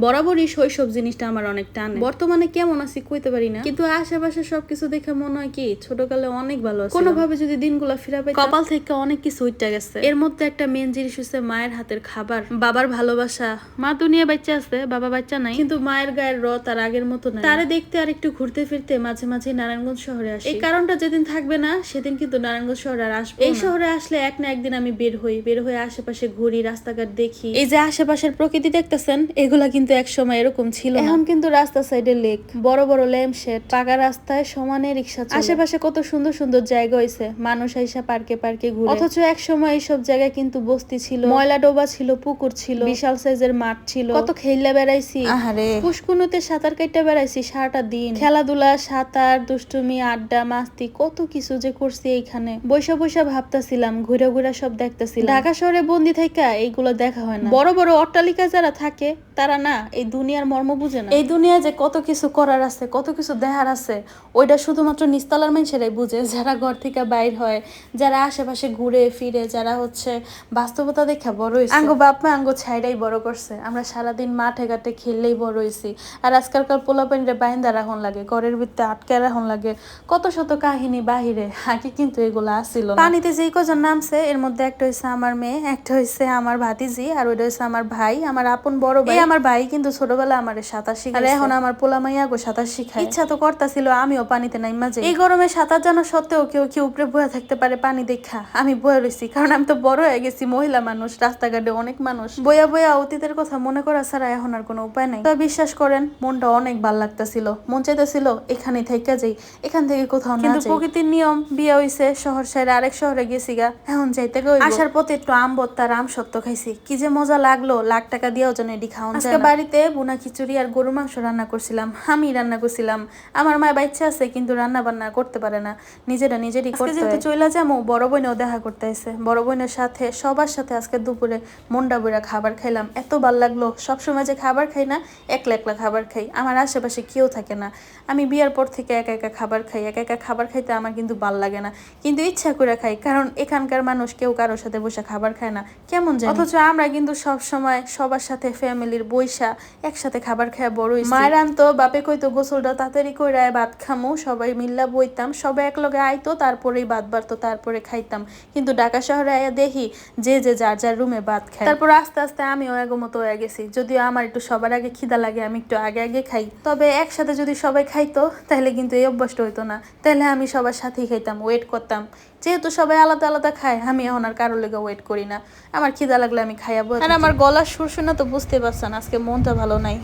বরাবরই শৈশব জিনিসটা আমার অনেক টানে। বর্তমানে কেমন আছি কইতে পারি না, কিন্তু আশেপাশে সবকিছু দেখে মনে হয় কি ছোটকালে অনেক ভালো আছে। কোনোভাবে যদি দিনগুলো ফিরা পাই, কপাল থেকে অনেক কিছু উঠতে গেছে। এর মধ্যে একটা মেন জিনিস হচ্ছে মায়ের হাতের খাবার, বাবার ভালোবাসা। মা দুনিয়া বাচ্চা আছে, বাবা বাচ্চা নাই, কিন্তু মায়ের গায়ের রথ আর আগের মতো নাই। তারে দেখতে আর একটু ঘুরতে ফিরতে মাঝে মাঝে নারায়ণগঞ্জ শহরে আসি। এই কারণটা যেদিন থাকবে না সেদিন কিন্তু নারায়ণগঞ্জ শহরে আর আসবো। এই শহরে আসলে এক না একদিন আমি বের হয়ে আশেপাশে ঘুরি, রাস্তাঘাট দেখি। এই যে আশেপাশের প্রকৃতি দেখতেছেন, এগুলা কিন্তু এক সময় এরকম ছিল, এখন কিন্তু রাস্তা সাইডে লেক, বড় বড় ল্যাম্প শেড, পাকা রাস্তায় সমানে রিক্সা চলে। আশেপাশে কত সুন্দর সুন্দর জায়গা হইছে, মানুষ আইসা পার্কে পার্কে ঘুরে। অথচ এক সময় এইসব জায়গায় কিন্তু বস্তি ছিল, ময়লা ডোবা ছিল, পুকুর ছিল, বিশাল সাইজের মাঠ ছিল, কত খেললা বেড়াইছি, আহারে পুষ্কুনুতে সাঁতার কাইটা বেড়াইছি সারাটা দিন। খেলাধুলা, সাঁতার, দুষ্টুমি, আড্ডা, মাস্তি, কত কিছু যে করছি এইখানে। বৈশা বৈশা ভাবতাছিলাম, ঘুরে ঘুরে সব দেখতেছিলাম। ঢাকা শহরে বন্দি থাইকা এইগুলো দেখা হয় না। বড় বড় অট্টালিকা যারা থাকে তারা না এই দুনিয়ার মর্ম বুঝে না। এই দুনিয়া যে কত কিছু করার আছে, কত কিছু দেখার আছে, ওইটা শুধুমাত্র নিস্তালার মানুষেরাই বুঝে, যারা ঘর থেকে বাইর হয়, যারা আশেপাশে ঘুরে ফিরে, যারা হচ্ছে বাস্তবতা দেখা বড় হয়েছে। আঙ্গো বাপ মা আঙ্গো ছাইড়াই বড় করছে, আমরা সারাদিন মাঠে ঘাটে খেললেই বড় হয়েছি। আর আজকালকার পোলাপানিরে বাইন্দা রাখন লাগে, ঘরের ভিতরে আটকে রাখন লাগে, কত শত কাহিনী বাহিরে। আগে কিন্তু এগুলো আসছিল না। পানিতে যেই কজন নামছে এর মধ্যে একটা হয়েছে আমার মেয়ে, একটা হয়েছে আমার ভাতিজি, আর ওইটা হয়েছে আমার ভাই, আমার আপন বড় ভাই। আমার ভাই কিন্তু ছোটবেলা আমার সাঁতার শিখায়, আর এখন আমার পোলা মাইয়া গো সাঁতার শিখায়। ইচ্ছা তো করতেছিল আমিও পানিতে নাইমা যাই। এই গরমে সাঁতার জানা সত্ত্বেও কেউ কেউ উপরে বয়ে থাকতে পারে পানি দেখা, আমি বয়ে রয়েছি, কারণ আমি তো বড় হয়ে গেছি, মহিলা মানুষ, রাস্তাঘাটে অনেক মানুষ, বয়া বয়া অতীতের কথা মনে করা ছাড়া এখন আর কোনো উপায় নাই। তো বিশ্বাস করেন মনটা অনেক ভাল লাগতেছিল, মন চাইতেছিল এখানে থেকে যাই, এখান থেকে কোথাও না। কিন্তু প্রকৃতির নিয়ম, বিয়ে হইছে শহর সাইডে আরেক শহরে গেছি গা, এখন যাইতে গো আসার পথে একটু আম ভর্তা, আম সত্য খাইছি, কি যে মজা লাগলো, লাখ টাকা দিয়েও যেন এটি খাওয়া। আজকে বাড়িতে বুনা খিচুড়ি আর গরু মাংস রান্না করছিলাম, আমি রান্না করছিলাম। আমার মা বাচ্চা আছে কিন্তু রান্না বান্না করতে পারে না, নিজেরই করতে। যেহেতু চইলা যাবো, বড় বোনেও দেখা করতে আসছে, বড় বোনের সাথে সবার সাথে আজকে দুপুরে মন্ডা বইরা খাবার খাইলাম, এত ভাল লাগলো। সবসময় যে খাবার খাই না, একলা একলা খাবার খাই, আমার আশেপাশে কেউ থাকে না, আমি বিয়ার পর থেকে একা একা খাবার খাই। একা একা খাবার খাইতে আমার কিন্তু ভাল লাগে না, কিন্তু ইচ্ছা করে খাই, কারণ এখানকার মানুষ কেউ কারোর সাথে বসে খাবার খায় না, কেমন যায়। অথচ আমরা কিন্তু সব সময় সবার সাথে ফ্যামিলির বইসা একসাথে খাবার খায় বড় হইছি। মায়ের আনতো, বাপে কইতো গোসলটা তাড়াতাড়ি কইরা ভাত খামু, সবাই মিল্লা বইতাম, সবাই একলগে আইতো, তারপরেই ভাত বাড়তো, তারপরে খাইতাম। কিন্তু ঢাকা শহরে আয়া দেখি যে যে যার যার রুমে ভাত খায়। তারপর আস্তে আস্তে আমিও এগোমতো হয়ে গেছি, যদিও আমার একটু সবার আগে খিদা লাগে, আমি একটু আগে আগে খাই, তবে একসাথে যদি সবাই খাইতো তাহলে কিন্তু এই অভ্যাসটা হইতো না, তাহলে আমি সবার সাথেই খাইতাম, ওয়েট করতাম। যেহেতু সবাই আলাদা আলাদা খায়, আমি এখন আর কারোর লেগে ওয়েট করি না, আমার খিদা লাগলে আমি খাইয়াবো। আর আমার গলার সুর শুনে তো বুঝতে পারছেন আজকে মনটা ভালো নাই।